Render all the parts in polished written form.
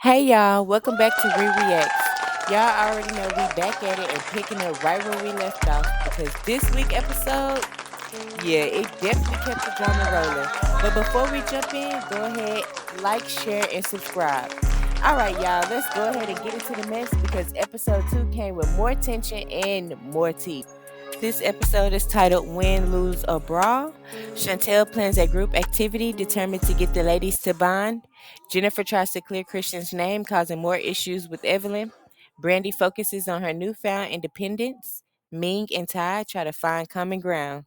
Hey y'all, welcome back to Reactz. Y'all already know we back at it and picking up right where we left off because this week episode, yeah, it definitely kept the drama rolling. But before we jump in, go ahead, like, share, and subscribe. All right, y'all, let's go ahead and get into the mess because episode 2 came with more tension and more tea. This episode is titled Win, Lose, or Brawl. Chantel plans a group activity determined to get the ladies to bond. Jennifer tries to clear Christian's name, causing more issues with Evelyn. Brandi focuses on her newfound independence. Ming and Ty try to find common ground.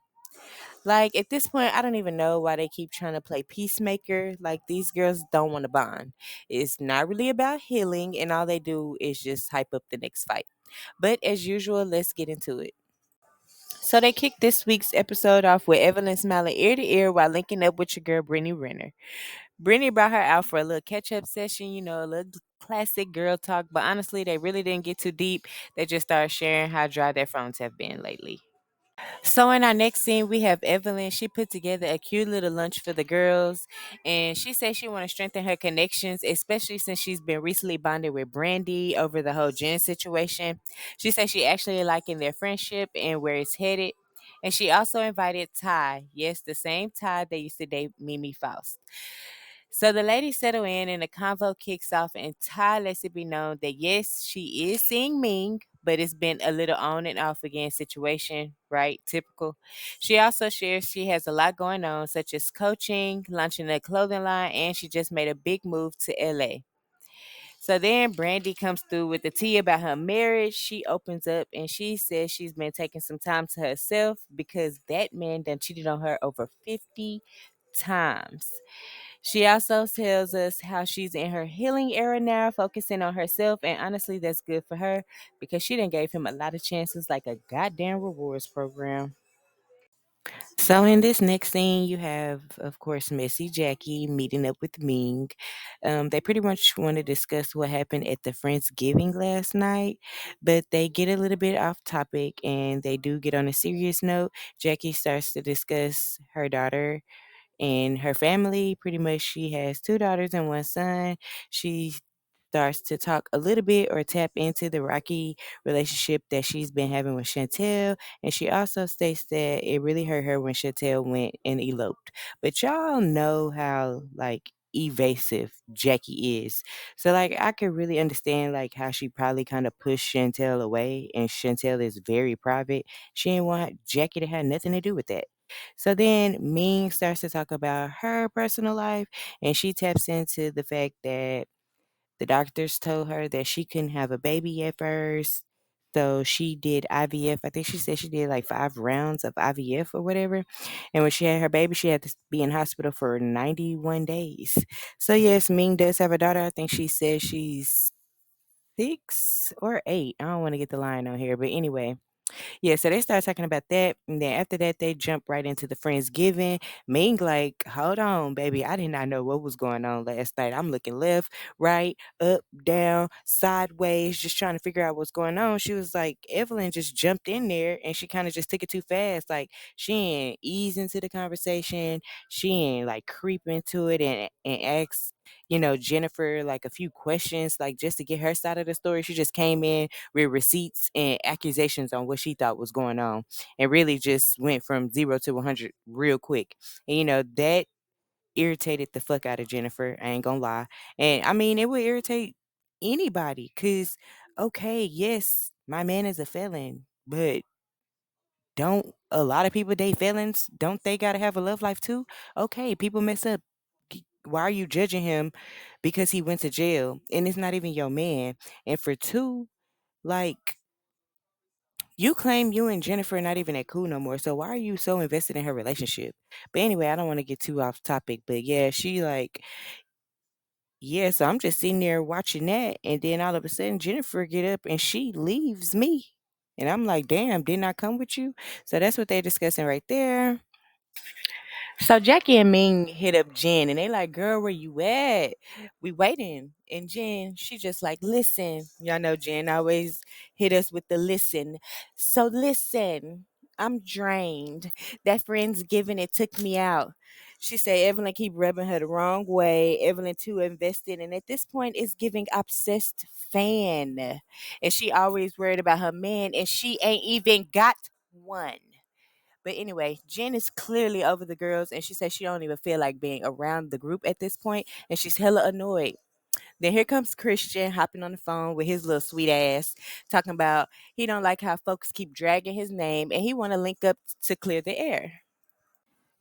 Like, at this point, I don't even know why they keep trying to play peacemaker. Like, these girls don't want to bond. It's not really about healing, and all they do is just hype up the next fight. But as usual, let's get into it. So they kicked this week's episode off with Evelyn smiling ear to ear while linking up with your girl Brittany Renner. Brittany brought her out for a little catch-up session, a little classic girl talk, but honestly, they really didn't get too deep. They just started sharing how dry their phones have been lately. So in our next scene, we have Evelyn. She put together a cute little lunch for the girls, and she says she want to strengthen her connections, especially since she's been recently bonded with Brandi over the whole Jen situation. She says she actually liking their friendship and where it's headed. And she also invited Ty, yes, the same Ty that used to date Mimi Faust. So the ladies settle in and the convo kicks off and Ty lets it be known that yes, she is seeing Ming, but it's been a little on and off again situation, right? Typical. She also shares she has a lot going on, such as coaching, launching a clothing line, and she just made a big move to LA. So then Brandy comes through with the tea about her marriage. She opens up and she says she's been taking some time to herself because that man done cheated on her over 50 times. She also tells us how she's in her healing era now, focusing on herself, and honestly, that's good for her because she done gave him a lot of chances, like a goddamn rewards program. So in this next scene, you have, of course, Missy Jackie meeting up with Ming. They pretty much want to discuss what happened at the Friendsgiving last night, but they get a little bit off topic and they do get on a serious note. Jackie starts to discuss her daughter and her family. Pretty much, she has two daughters and one son. She starts to talk a little bit or tap into the rocky relationship that she's been having with Chantel. And she also states that it really hurt her when Chantel went and eloped. But y'all know how, like, evasive Jackie is. So like I could really understand like how she probably kind of pushed Chantel away and Chantel is very private. She didn't want Jackie to have nothing to do with that. So then Ming starts to talk about her personal life and she taps into the fact that the doctors told her that she couldn't have a baby at first. So she did IVF. I think she said she did like 5 rounds of IVF or whatever. And when she had her baby, she had to be in hospital for 91 days. So, yes, Ming does have a daughter. I think she says she's 6 or 8. I don't want to get the line on here. But anyway, yeah, so they start talking about that, and then after that, they jump right into the Friendsgiving. Ming like, hold on, baby, I did not know what was going on last night. I'm looking left, right, up, down, sideways, just trying to figure out what's going on. She was like, Evelyn just jumped in there, and she kind of just took it too fast. Like she ain't ease into the conversation. She ain't like creep into it and ask. Jennifer, like a few questions, like just to get her side of the story. She just came in with receipts and accusations on what she thought was going on and really just went from 0 to 100 real quick. And that irritated the fuck out of Jennifer. I ain't gonna lie. And I mean, it would irritate anybody because, okay, yes, my man is a felon, but don't a lot of people date felons? Don't they gotta have a love life too? Okay, people mess up. Why are you judging him because he went to jail and it's not even your man? And for two, like, you claim you and Jennifer are not even that cool no more. So why are you so invested in her relationship? But anyway, I don't want to get too off topic. But yeah, she like, yeah, so I'm just sitting there watching that. And then all of a sudden Jennifer get up and she leaves me. And I'm like, damn, didn't I come with you? So that's what they're discussing right there. So Jackie and Ming hit up Jen and they like, girl, where you at? We waiting. And Jen, she just like, listen. Y'all know Jen always hit us with the listen. So listen, I'm drained. That Friendsgiving, it took me out. She say Evelyn keep rubbing her the wrong way. Evelyn too invested, and at this point is giving obsessed fan. And she always worried about her man, and she ain't even got one. But anyway, Jen is clearly over the girls, and she says she don't even feel like being around the group at this point, and she's hella annoyed. Then here comes Christian hopping on the phone with his little sweet ass, talking about he don't like how folks keep dragging his name, and he want to link up to clear the air.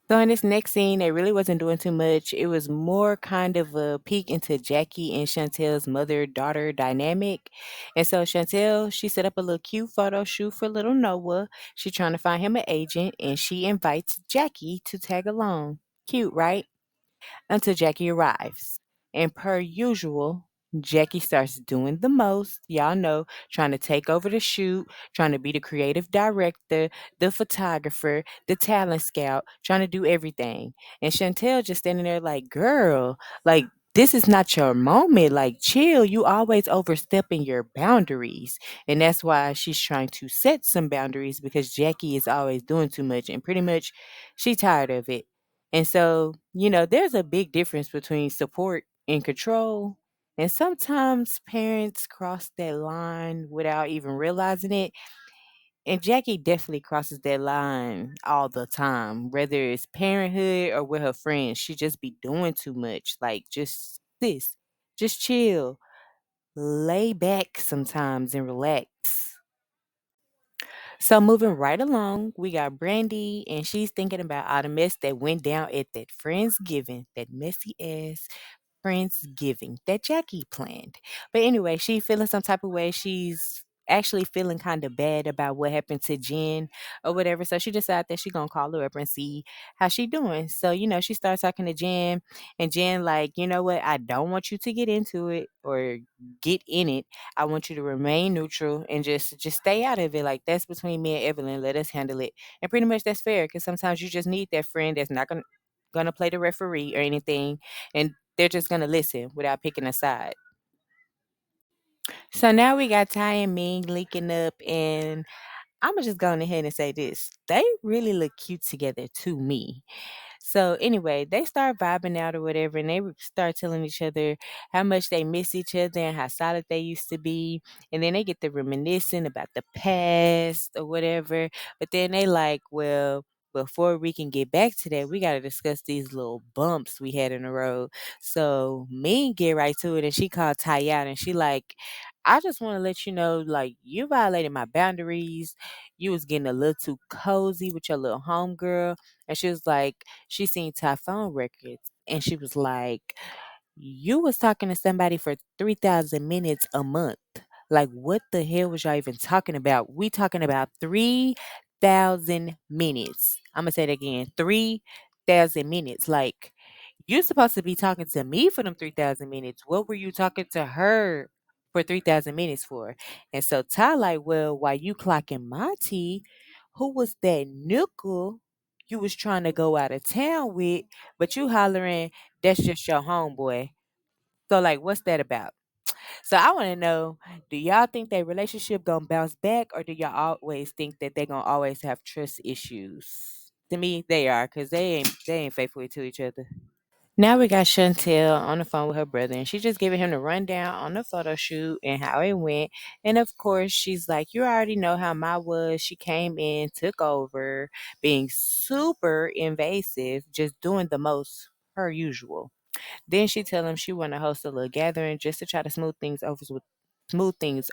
So in this next scene, they really wasn't doing too much. It was more kind of a peek into Jackie and Chantel's mother-daughter dynamic. And so Chantel, she set up a little cute photo shoot for little Noah. She trying to find him an agent, and she invites Jackie to tag along. Cute, right? Until Jackie arrives. And per usual, Jackie starts doing the most, y'all know, trying to take over the shoot, trying to be the creative director, the photographer, the talent scout, trying to do everything. And Chantel just standing there like, girl, like, this is not your moment. Like, chill. You always overstepping your boundaries. And that's why she's trying to set some boundaries because Jackie is always doing too much. And pretty much she tired of it. And so, there's a big difference between support and control. And sometimes parents cross that line without even realizing it. And Jackie definitely crosses that line all the time, whether it's parenthood or with her friends. She just be doing too much. Like, just chill, lay back sometimes and relax. So moving right along, we got Brandi, and she's thinking about all the mess that went down at that Friendsgiving, that messy ass Friendsgiving that Jackie planned. But anyway, she feeling some type of way. She's actually feeling kind of bad about what happened to Jen or whatever. So she decided that she gonna call her up and see how she doing. So, she starts talking to Jen, and Jen like, you know what, I don't want you to get into it or get in it. I want you to remain neutral and just stay out of it. Like, that's between me and Evelyn. Let us handle it. And pretty much that's fair because sometimes you just need that friend that's not gonna play the referee or anything, and they're just gonna listen without picking a side. So now we got Ty and Ming linking up, and I'ma just go ahead and say this: they really look cute together to me. So anyway, they start vibing out or whatever, and they start telling each other how much they miss each other and how solid they used to be. And then they get to reminiscing about the past or whatever. But then they like, well, before we can get back to that, we got to discuss these little bumps we had in the road. So me get right to it, and she called Ty out, and she like, I just want to let you know, like, you violated my boundaries. You was getting a little too cozy with your little homegirl. And she was like, she seen Typhoon records, and she was like, you was talking to somebody for 3,000 minutes a month. Like, what the hell was y'all even talking about? We talking about 3,000 minutes. I'm gonna say it again, 3,000 minutes. Like, you supposed to be talking to me for them 3,000 minutes. What were you talking to her for 3,000 minutes for? And so Ty like, well, while you clocking my tea, who was that nickel you was trying to go out of town with, but you hollering, that's just your homeboy. So like, what's that about? So I want to know, do y'all think their relationship gonna bounce back, or do y'all always think that they gonna always have trust issues? To me, they are, cause they ain't faithful to each other. Now we got Chantel on the phone with her brother, and she's just giving him the rundown on the photo shoot and how it went. And of course, she's like, "You already know how my was. She came in, took over, being super invasive, just doing the most per usual." Then she tell him she want to host a little gathering just to try to smooth things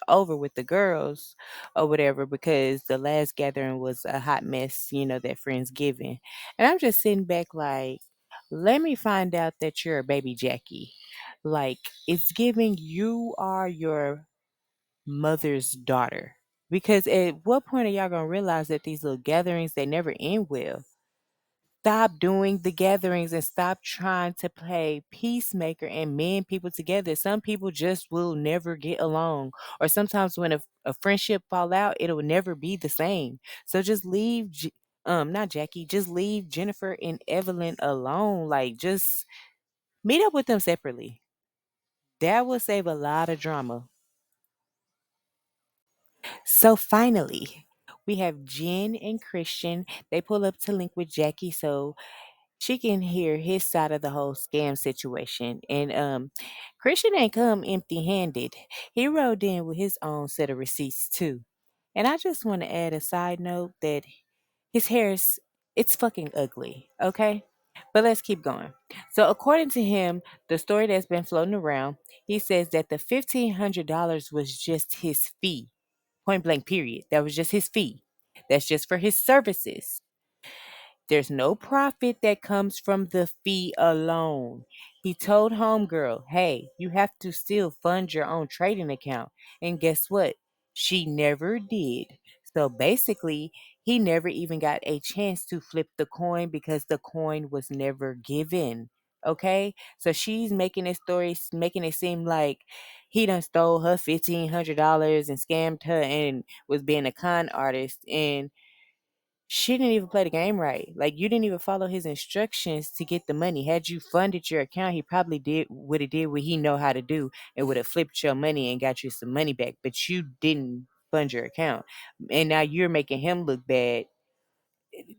over with the girls or whatever, because the last gathering was a hot mess, that Friendsgiving. And I'm just sitting back like, let me find out that you're a baby Jackie. Like, it's giving you are your mother's daughter. Because at what point are y'all gonna realize that these little gatherings they never end well? Stop doing the gatherings and stop trying to play peacemaker and mend people together. Some people just will never get along. Or sometimes when a friendship fall out, it'll never be the same. So just leave not Jackie, just leave Jennifer and Evelyn alone. Like, just meet up with them separately. That will save a lot of drama. So finally, we have Jen and Christian. They pull up to link with Jackie. So she can hear his side of the whole scam situation. And Christian ain't come empty handed. He rode in with his own set of receipts too. And I just want to add a side note that his hair is it's fucking ugly, okay? But let's keep going. So according to him, the story that's been floating around, he says that the $1,500 was just his fee. Point blank period. That was just his fee. That's just for his services. There's no profit that comes from the fee alone. He told Homegirl, hey, you have to still fund your own trading account. And guess what? She never did. So basically, he never even got a chance to flip the coin because the coin was never given. Okay? So she's making this story, making it seem like he done stole her $1,500 and scammed her and was being a con artist. And she didn't even play the game right. Like you didn't even follow his instructions to get the money. Had you funded your account, he probably did would have did what he know how to do and would have flipped your money and got you some money back. But you didn't fund your account. And now you're making him look bad.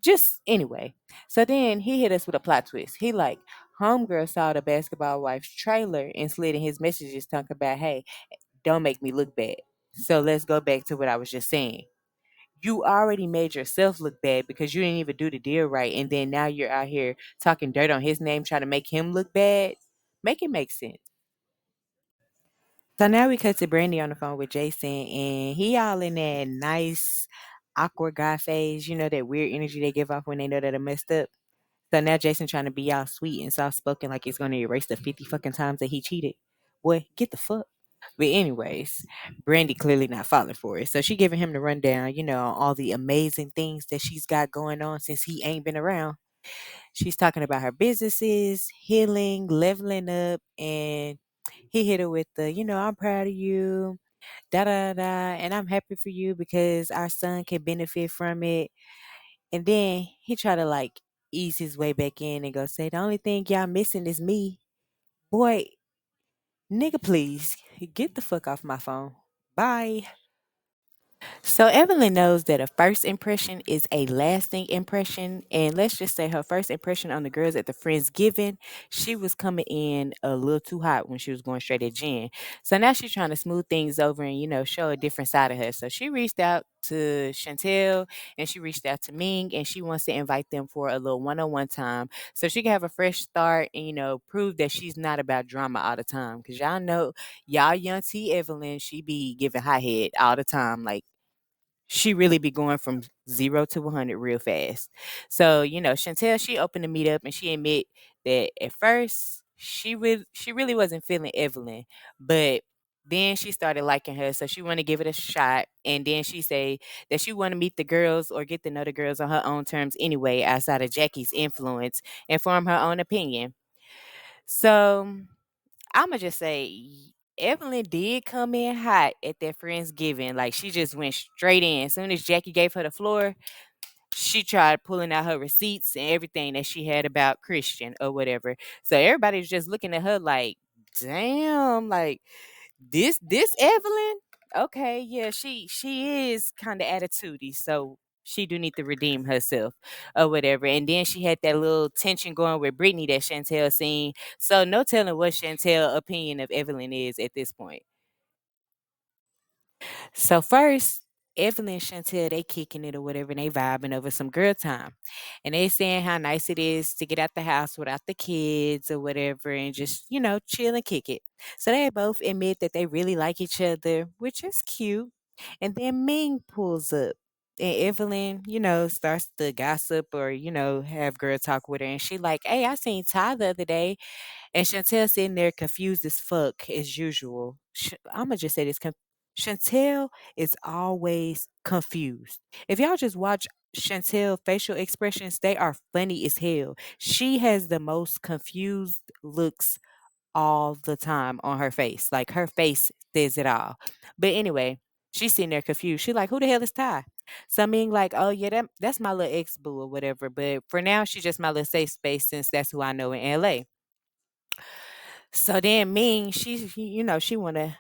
Just anyway. So then he hit us with a plot twist. He like, homegirl saw the basketball wife's trailer and slid in his messages talking about, hey, don't make me look bad. So let's go back to what I was just saying. You already made yourself look bad because you didn't even do the deal right. And then now you're out here talking dirt on his name, trying to make him look bad. Make it make sense. So now we cut to Brandi on the phone with Jason, and he all in that nice, awkward guy phase. You know, that weird energy they give off when they know that they messed up. So now Jason trying to be all sweet and soft spoken like he's going to erase the 50 fucking times that he cheated. Boy, get the fuck. But anyways, Brandy clearly not falling for it. So she giving him the rundown, on all the amazing things that she's got going on since he ain't been around. She's talking about her businesses, healing, leveling up, and he hit her with the, I'm proud of you, da da da, and I'm happy for you because our son can benefit from it. And then he tried to like ease his way back in and go say, the only thing y'all missing is me. Boy, nigga, please get the fuck off my phone. Bye. So Evelyn knows that a first impression is a lasting impression, and let's just say her first impression on the girls at the Friendsgiving, she was coming in a little too hot when she was going straight at Jen. So now she's trying to smooth things over and show a different side of her. So she reached out to Chantel and she reached out to Ming and she wants to invite them for a little one-on-one time so she can have a fresh start and prove that she's not about drama all the time. Cause y'all know y'all young T Evelyn, she be giving high head all the time. Like she really be going from 0 to 100 real fast. So, Chantel, she opened the meetup and she admit that at first she really wasn't feeling Evelyn, but then she started liking her, so she want to give it a shot. And then she say that she want to meet the girls or get to know the girls on her own terms anyway, outside of Jackie's influence, and form her own opinion. So I'ma just say Evelyn did come in hot at that Friendsgiving. Like she just went straight in. As soon as Jackie gave her the floor, she tried pulling out her receipts and everything that she had about Christian or whatever. So everybody was just looking at her like, damn, like this Evelyn? Okay, yeah, she is kind of attitudey, so she do need to redeem herself or whatever. And then she had that little tension going with Brittany that Chantel seen. So no telling what Chantel opinion of Evelyn is at this point. So first, Evelyn and Chantel, they kicking it or whatever, and they vibing over some girl time. And they saying how nice it is to get out the house without the kids or whatever and just, chill and kick it. So they both admit that they really like each other, which is cute. And then Ming pulls up. And Evelyn, starts to gossip or, have girl talk with her. And she like, hey, I seen Ty the other day. And Chantel sitting there confused as fuck as usual. I'ma just say this: Chantel is always confused. If y'all just watch Chantel facial expressions, they are funny as hell. She has the most confused looks all the time on her face. Like her face says it all. But anyway, she's sitting there confused. She like, who the hell is Ty? So I mean, like, oh yeah, that's my little ex boo or whatever. But for now, she's just my little safe space since that's who I know in LA. So then Ming, she wanna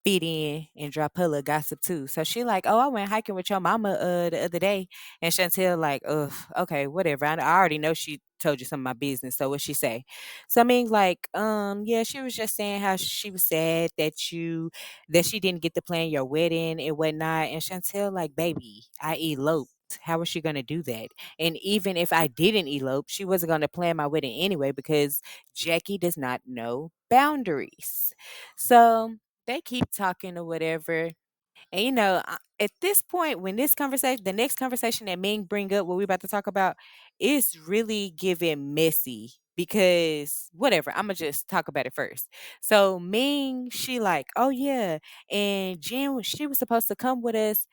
fit in and drop her little gossip too. So she like, oh, I went hiking with your mama the other day. And Chantel like, ugh, okay, whatever. I already know she told you some of my business. So what she say? So I mean, like, yeah, she was just saying how she was sad that she didn't get to plan your wedding and whatnot. And Chantel like, baby, I eloped. How was she gonna do that? And even if I didn't elope, she wasn't gonna plan my wedding anyway because Jackie does not know boundaries. So they keep talking or whatever. And at this point, when the next conversation that Ming bring up, what we about to talk about, is really giving messy because whatever. I'm gonna just talk about it first. So Ming, she like, oh yeah, and Jen, she was supposed to come with us,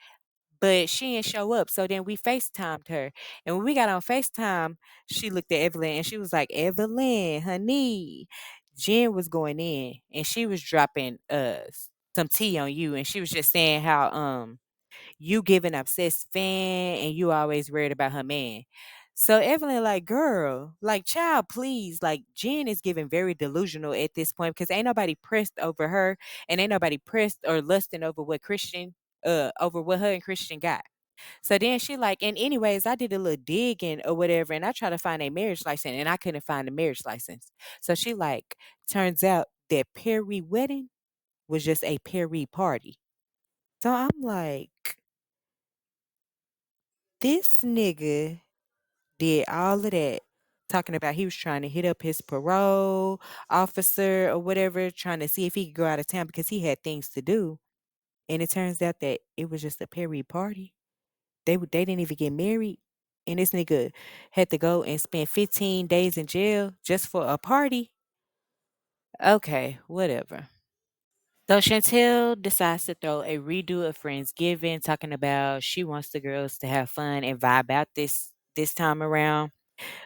but she didn't show up. So then we FaceTimed her. And when we got on FaceTime, she looked at Evelyn and she was like, Evelyn, honey, Jen was going in and she was dropping some tea on you. And she was just saying how you give an obsessed fan and you always worried about her man. So Evelyn, like, girl, like, child, please. Like, Jen is giving very delusional at this point because ain't nobody pressed over her and ain't nobody pressed or lusting over what her and Christian got. So then she like, and anyways, I did a little digging or whatever, and I tried to find a marriage license and I couldn't find a marriage license. So she like, turns out that Perry wedding was just a Perry party. So I'm like, this nigga did all of that talking about he was trying to hit up his parole officer or whatever, trying to see if he could go out of town because he had things to do. And it turns out that it was just a Perry party. They didn't even get married. And this nigga had to go and spend 15 days in jail just for a party. Okay, whatever. So Chantel decides to throw a redo of Friendsgiving, talking about she wants the girls to have fun and vibe out this time around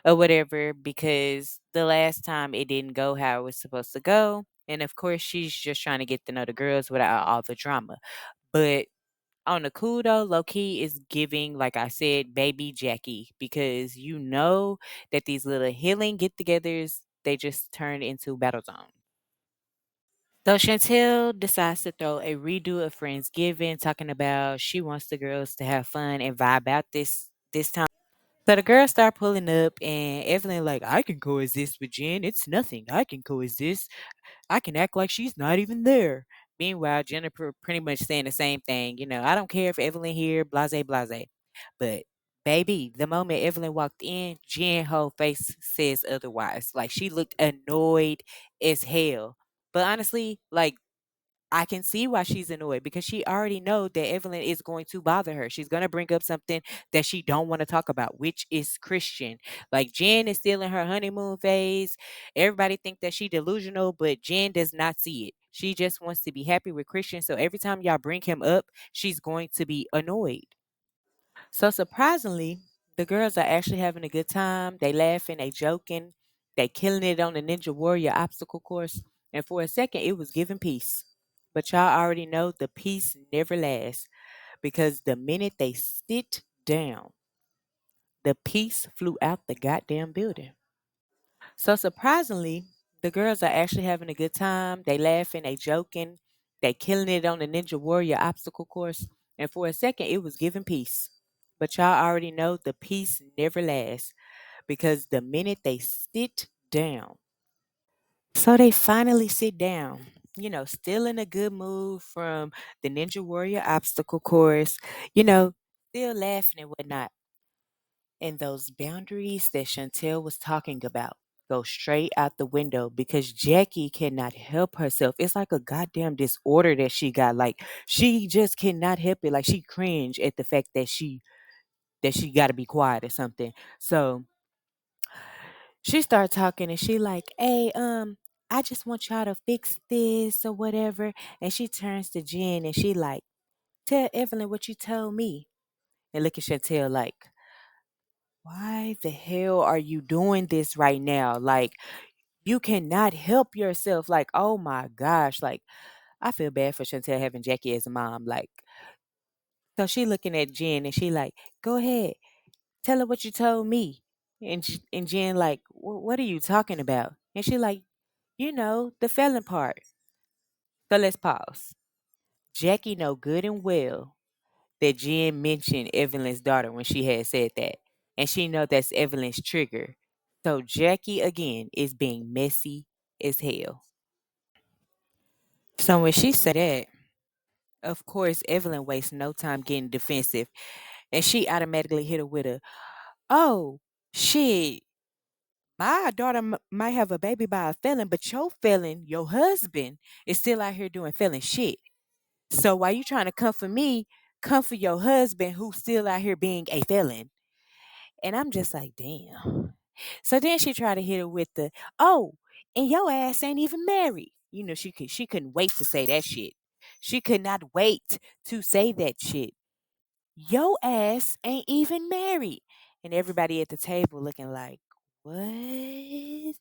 or whatever because the last time it didn't go how it was supposed to go. And of course, she's just trying to get to know the girls without all the drama. But on the cool though, low key is giving, like I said, baby Jackie, because you know that these little healing get togethers, they just turn into battle zones. So Chantel decides to throw a redo of Friendsgiving, talking about she wants the girls to have fun and vibe out this time. So the girls start pulling up, and Evelyn like, I can coexist with Jen. It's nothing. I can coexist. I can act like she's not even there. Meanwhile, Jennifer pretty much saying the same thing. I don't care if Evelyn here, blase, blase. But baby, the moment Evelyn walked in, Jen whole face says otherwise. Like she looked annoyed as hell. But honestly, like I can see why she's annoyed because she already know that Evelyn is going to bother her. She's going to bring up something that she don't want to talk about, which is Christian. Like Jen is still in her honeymoon phase. Everybody think that she delusional, but Jen does not see it. She just wants to be happy with Christian. So every time y'all bring him up, she's going to be annoyed. So surprisingly, the girls are actually having a good time. They laughing, they joking, they killing it on the Ninja Warrior obstacle course. And for a second, it was giving peace. But y'all already know the peace never lasts because the minute they sit down, the peace flew out the goddamn building. So surprisingly, the girls are actually having a good time. They laughing, they joking, they killing it on the Ninja Warrior obstacle course. And for a second, it was giving peace. But y'all already know the peace never lasts because the minute they sit down, so they finally sit down, still in a good mood from the Ninja Warrior obstacle course, still laughing and whatnot. And those boundaries that Chantel was talking about go straight out the window because Jackie cannot help herself. It's like a goddamn disorder that she got. Like she just cannot help it. Like she cringe at the fact that she got to be quiet or something. So she started talking and she like, hey, I just want y'all to fix this or whatever. And she turns to Jen and she like, tell Evelyn what you told me. And look at Chantel like, why the hell are you doing this right now? Like, you cannot help yourself. Like, oh my gosh. Like, I feel bad for Chantel having Jackie as a mom. Like, so she looking at Jen and she like, go ahead, tell her what you told me. And Jen like, what are you talking about? And she like, the felon part. So let's pause. Jackie know good and well that Jen mentioned Evelyn's daughter when she had said that. And she know that's Evelyn's trigger. So Jackie again is being messy as hell. So when she said that, of course Evelyn wastes no time getting defensive. And she automatically hit her with a, oh shit, my daughter might have a baby by a felon, but your felon, your husband, is still out here doing felon shit. So why you trying to comfort me, comfort your husband who's still out here being a felon? And I'm just like, damn. So then she tried to hit her with the, oh, and your ass ain't even married. You know, she couldn't wait to say that shit. She could not wait to say that shit. Your ass ain't even married. And everybody at the table looking like, what?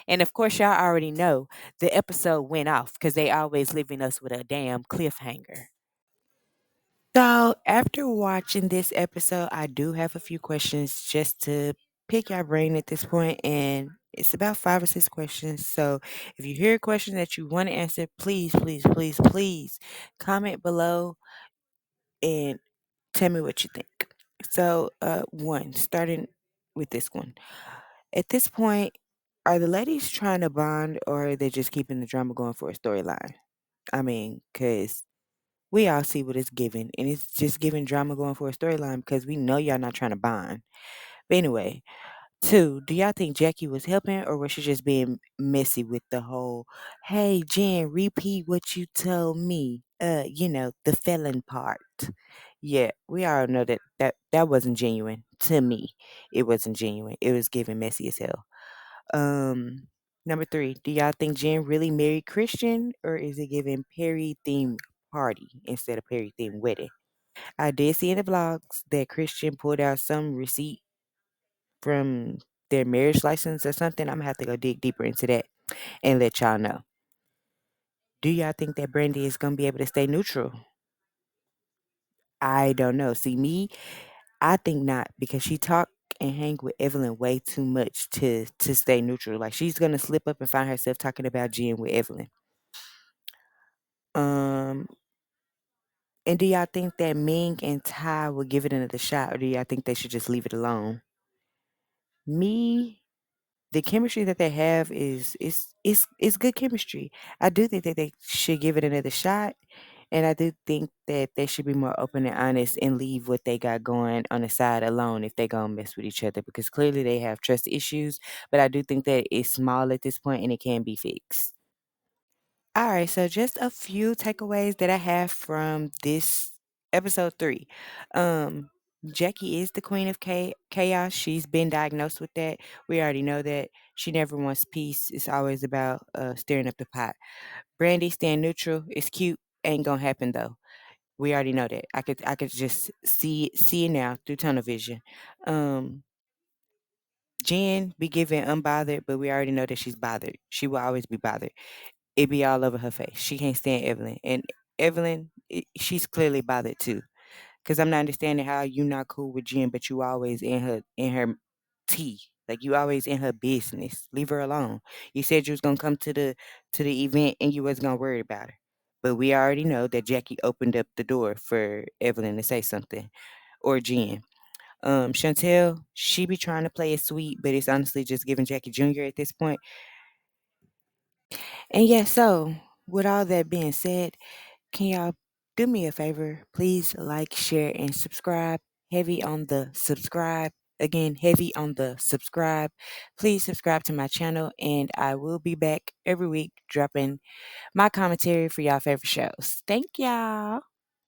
And of course, y'all already know the episode went off because they always leaving us with a damn cliffhanger. So, after watching this episode, I do have a few questions just to pick your brain at this point, and it's about 5 or 6 questions. So, if you hear a question that you want to answer, please, please, please, please comment below and tell me what you think. So, one, starting with this one. At this point, are the ladies trying to bond or are they just keeping the drama going for a storyline? I mean, because we all see what it's giving, and it's just giving drama going for a storyline because we know y'all not trying to bond. But anyway, two, do y'all think Jackie was helping or was she just being messy with the whole, hey, Jen, repeat what you told me? The felon part. Yeah, we all know that wasn't genuine to me. It wasn't genuine. It was giving messy as hell. Number three, do y'all think Jen really married Christian or is it giving Perry themed party instead of Perry themed wedding? I did see in the vlogs that Christian pulled out some receipt from their marriage license or something. I'm gonna have to go dig deeper into that and let y'all know. Do y'all think that Brandi is gonna be able to stay neutral? I don't know. See me, I think not because she talk and hang with Evelyn way too much to stay neutral. Like she's gonna slip up and find herself talking about Jen with Evelyn. Um, and do y'all think that Ming and Ty will give it another shot, or do y'all think they should just leave it alone? Me, the chemistry that they have is good chemistry. I do think that they should give it another shot, and I do think that they should be more open and honest and leave what they got going on the side alone if they gonna mess with each other because clearly they have trust issues. But I do think that it's small at this point and it can be fixed. All right, so just a few takeaways that I have from this episode 3. Um, Jackie is the queen of chaos. She's been diagnosed with that. We already know that. She never wants peace. It's always about stirring up the pot. Brandi staying neutral is cute. Ain't gonna happen though. We already know that. I could just see it now through tunnel vision. Um, Jen be giving unbothered, but we already know that she's bothered. She will always be bothered. It be all over her face. She can't stand Evelyn. And Evelyn, she's clearly bothered too. Cause I'm not understanding how you not cool with Jen, but you always in her tea. Like you always in her business. Leave her alone. You said you was gonna come to the event and you wasn't gonna worry about her. But we already know that Jackie opened up the door for Evelyn to say something. Or Jen. Chantel, she be trying to play it sweet, but it's honestly just giving Jackie Jr. at this point. And yeah, so with all that being said, can y'all do me a favor? Please like, share, and subscribe. Heavy on the subscribe. Again, heavy on the subscribe. Please subscribe to my channel, and I will be back every week dropping my commentary for y'all favorite shows. Thank y'all.